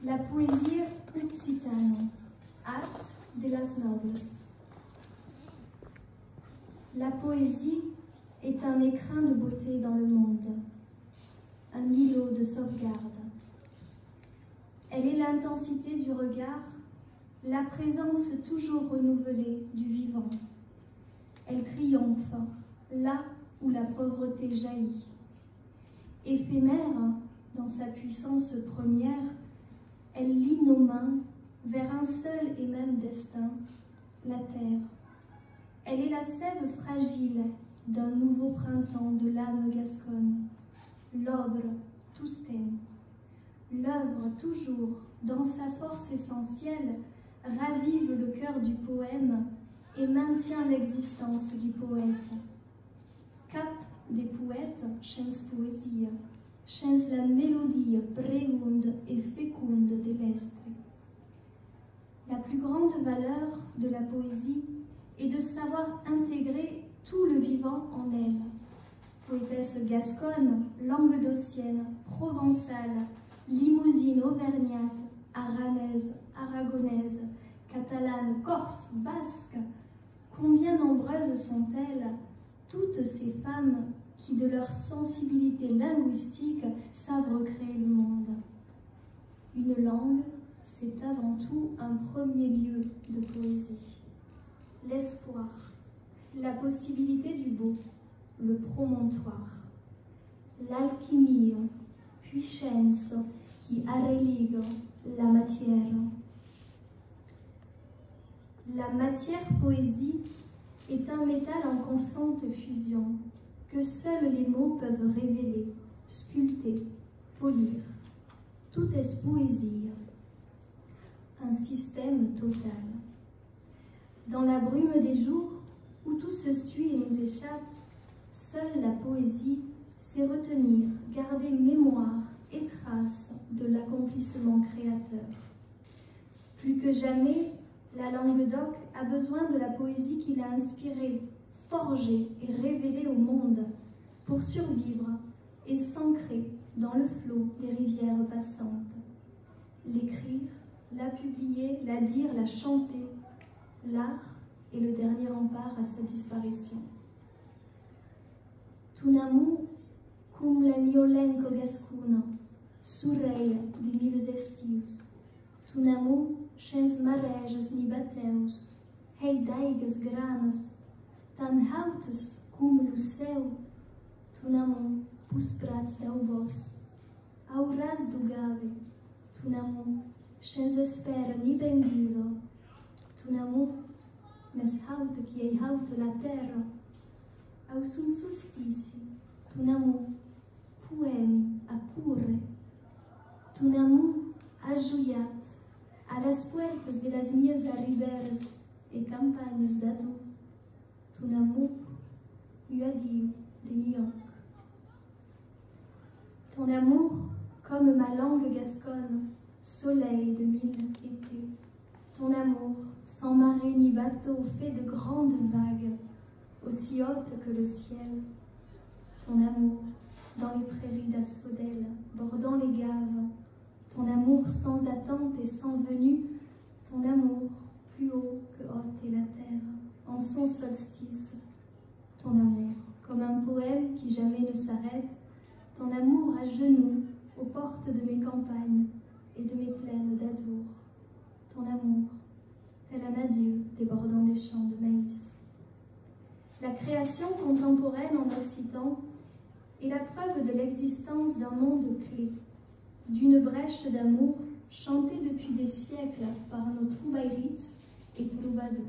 La poesia occitana, art de las nobles. La poésie est un écrin de beauté dans le monde, un îlot de sauvegarde. Elle est l'intensité du regard, la présence toujours renouvelée du vivant. Elle triomphe là où la pauvreté jaillit. Éphémère dans sa puissance première, elle lie nos mains vers un seul et même destin, la terre. Elle est la sève fragile d'un nouveau printemps de l'âme gasconne, l'obre tustem. L'œuvre toujours, dans sa force essentielle, ravive le cœur du poème et maintient l'existence du poète. Cap des poètes, chens poesia, chens la mélodie pregunde et féconde de l'Estre. La plus grande valeur de la poésie est de savoir intégrer tout le vivant en elle. Poétesse gasconne, languedocienne, provençale, limousine, auvergnate, aranaise, aragonaise, catalane, corse, basque, combien nombreuses sont-elles, toutes ces femmes qui, de leur sensibilité linguistique, savent recréer le monde. Une langue, c'est avant tout un premier lieu de poésie. L'espoir, la possibilité du beau, le promontoire. L'alchimie, puissance qui arrive la matière. La matière poésie est un métal en constante fusion que seuls les mots peuvent révéler, sculpter, polir. Tout est poésie, un système total. Dans la brume des jours où tout se suit et nous échappe, seule la poésie sait retenir, garder mémoire et trace de l'accomplissement créateur. Plus que jamais, la Languedoc a besoin de la poésie qui l'a inspirée, forgée et révélée au monde pour survivre et s'ancrer dans le flot des rivières passantes. L'écrire, la publier, la dire, la chanter, l'art est le dernier rempart à sa disparition. Tunamu cum la miolenco gascuno, surrei de mils estius. Tunamu chens mareges ni bateus, hei daiges granos, tan hautes cum luceu. Tunamu pus prats daubos, au ras du gave. Tunamu chens espera ni benguido. Tunamu mes haute qui ei haute la terra, au sun solstici. Tunamu poemi a curre. Tunamu ajoiat a las puertas de las mias arriberas e campagnas d'ado. Tunamu uadio de mioc. Ton amour, comme ma langue gasconne, soleil de mille étés. Ton amour, sans marée ni bateau, fait de grandes vagues, aussi hautes que le ciel. Ton amour, dans les prairies d'asphodèles, bordant les gaves. Ton amour sans attente et sans venue. Ton amour, plus haut que haute est la terre, en son solstice. Ton amour, comme un poème qui jamais ne s'arrête. Ton amour à genoux, aux portes de mes campagnes et de mes plaines d'Adour. Ton amour, tel un adieu débordant des champs de maïs. La création contemporaine en occitan est la preuve de l'existence d'un monde clé, d'une brèche d'amour chantée depuis des siècles par nos troubaïrites et troubadours.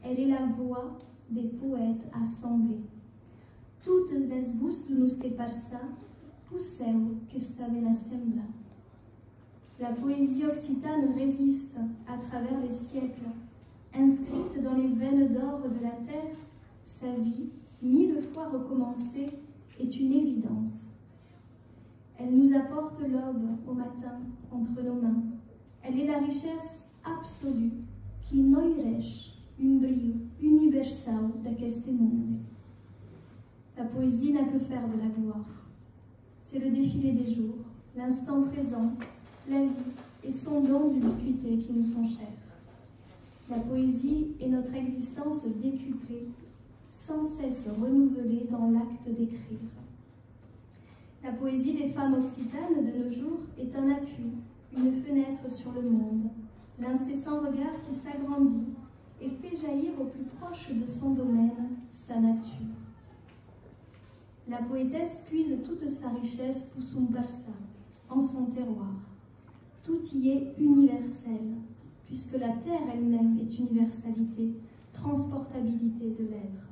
Elle est la voix des poètes assemblés. Toutes les bus d'unus te parsa, pousseu que saben assembla. La poésie occitane résiste à travers les siècles. Inscrite dans les veines d'or de la terre, sa vie, mille fois recommencée, est une évidence. Elle nous apporte l'aube au matin entre nos mains. Elle est la richesse absolue qui noirech un brio universal d'aqueste monde. La poésie n'a que faire de la gloire. C'est le défilé des jours, l'instant présent, la vie, et sondons d'ubiquité qui nous sont chères. La poésie est notre existence décuplée, sans cesse renouvelée dans l'acte d'écrire. La poésie des femmes occitanes de nos jours est un appui, une fenêtre sur le monde, l'incessant regard qui s'agrandit et fait jaillir au plus proche de son domaine sa nature. La poétesse puise toute sa richesse pour son barça, en son terroir. Tout y est universel, puisque la terre elle-même est universalité, transportabilité de l'être.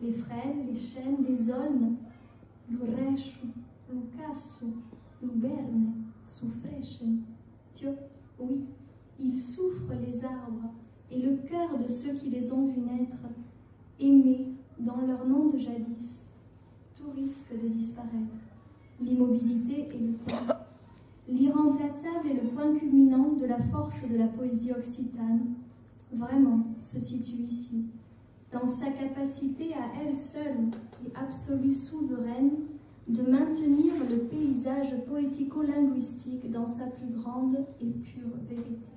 Les frênes, les chênes, les aulnes, l'urechu, l'ucasso, l'uberne, souffrèchen. Tiens, oui, ils souffrent les arbres, et le cœur de ceux qui les ont vus naître, aimés dans leur nom de jadis, tout risque de disparaître. L'immobilité et le temps. L'irremplaçable est le point culminant de la force de la poésie occitane, vraiment se situe ici, dans sa capacité à elle seule et absolue souveraine de maintenir le paysage poético-linguistique dans sa plus grande et pure vérité.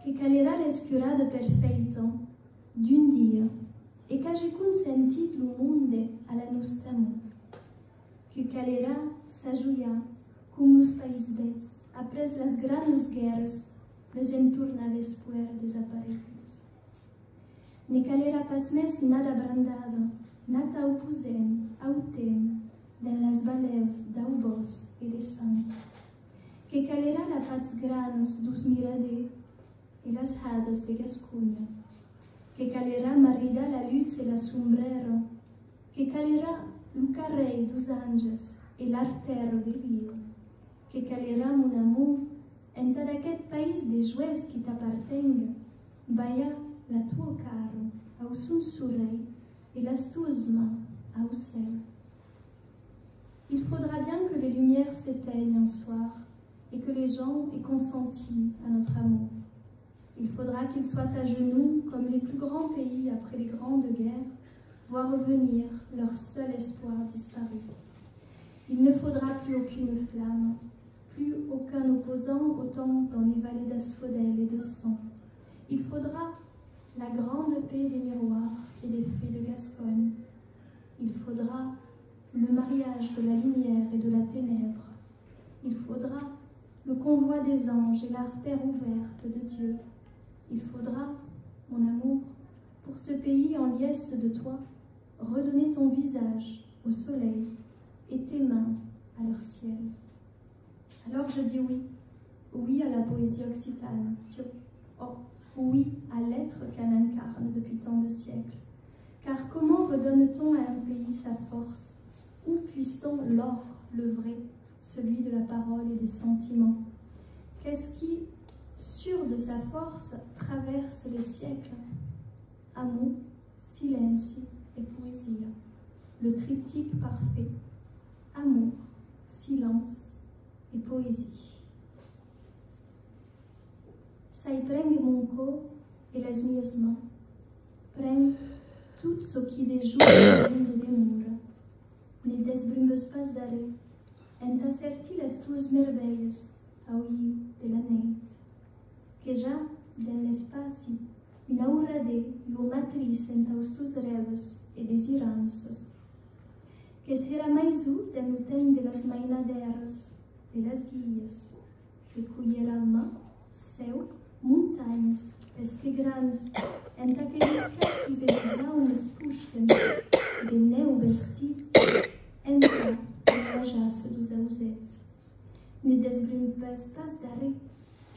Que calera l'escurade perfeito d'un dia e qu'hagi consentit lo monde a la nostra mão. Que calera s'ajuia com los país vets, après las grandes guerras, les entorna l'espoir desaparecidos. Ne calera pas més nada brandado, nata opusem, autem, dans las baleus d'aubos e de sang. Que calera la pats granos dos miraders e las hadas de Gascunya. Que calera marida la luz e la sombrero. Que calera lo carrei dos anges e l'artero de rio. Que calera mon amour en tot aquest país de joies qui t'appartenga. Vaya la tua caro au son soleil et las tues mains au ciel. Il faudra bien que les lumières s'éteignent un soir et que les gens aient consenti à notre amour. Il faudra qu'ils soient à genoux comme les plus grands pays après les grandes guerres, voir revenir leur seul espoir disparu. Il ne faudra plus aucune flamme, plus aucun opposant autant dans les vallées d'asphodèle et de sang. Il faudra la grande paix des miroirs et des fées de Gascogne. Il faudra le mariage de la lumière et de la ténèbre. Il faudra le convoi des anges et l'artère ouverte de Dieu. Il faudra, mon amour, pour ce pays en liesse de toi, redonner ton visage au soleil et tes mains à leur ciel. Alors je dis oui, oui à la poésie occitane, oh, oui à l'être qu'elle incarne depuis tant de siècles. Car comment redonne-t-on à un pays sa force? Où puise-t-on l'or, le vrai, celui de la parole et des sentiments? Qu'est-ce qui, sûr de sa force, traverse les siècles? Amour, silenci et poésie, le triptyque parfait. Amour, silence et poésie. Sai prenge mon corps et les mises mains, prenge tout ce qui déjoue le monde d'amour. Ne desbrumbes pas d'arrêt, en t'asserti les tues merveilles, au lieu de la neit. Que ja, dans l'espace, une aurade io matrice en taus tus rêves et desiranços. Que sera mais u dans le temps de las mainaderas, de las guias, que cullera ma, seu, montanhas, pesque grans, en aquells casos e les puixen, de neu vestits, entra en la jaça dos ausets. Ne desbrumpes pas d'arrêt,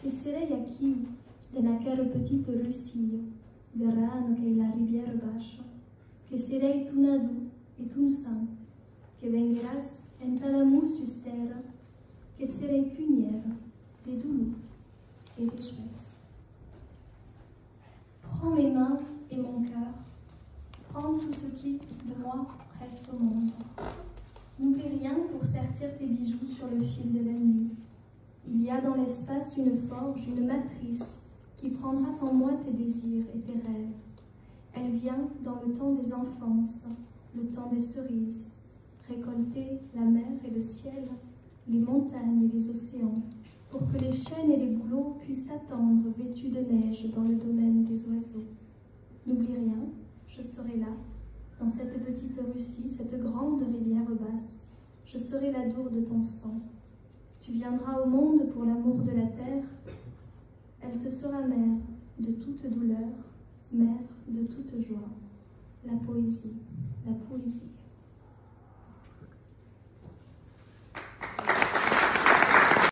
que serei aqui, dans aquella petite Russie, verano que la rivière baixa, que serei ton adu et ton sang, que vengeràs en ta l'amour sus terra, que et serei cunière, des douleurs et des joies. Prends mes mains et mon cœur, prends tout ce qui, de moi, reste au monde. N'oublie rien pour sertir tes bijoux sur le fil de la nuit. Il y a dans l'espace une forge, une matrice, qui prendra en moi tes désirs et tes rêves. Elle vient dans le temps des enfances, le temps des cerises, récolter la mer et le ciel, les montagnes et les océans, pour que les chênes et les bouleaux puissent t'attendre vêtus de neige dans le domaine des oiseaux. N'oublie rien, je serai là, dans cette petite Russie, cette grande rivière basse. Je serai l'adour de ton sang. Tu viendras au monde pour l'amour de la terre. Elle te sera mère de toute douleur, mère de toute joie. La poésie, la poésie.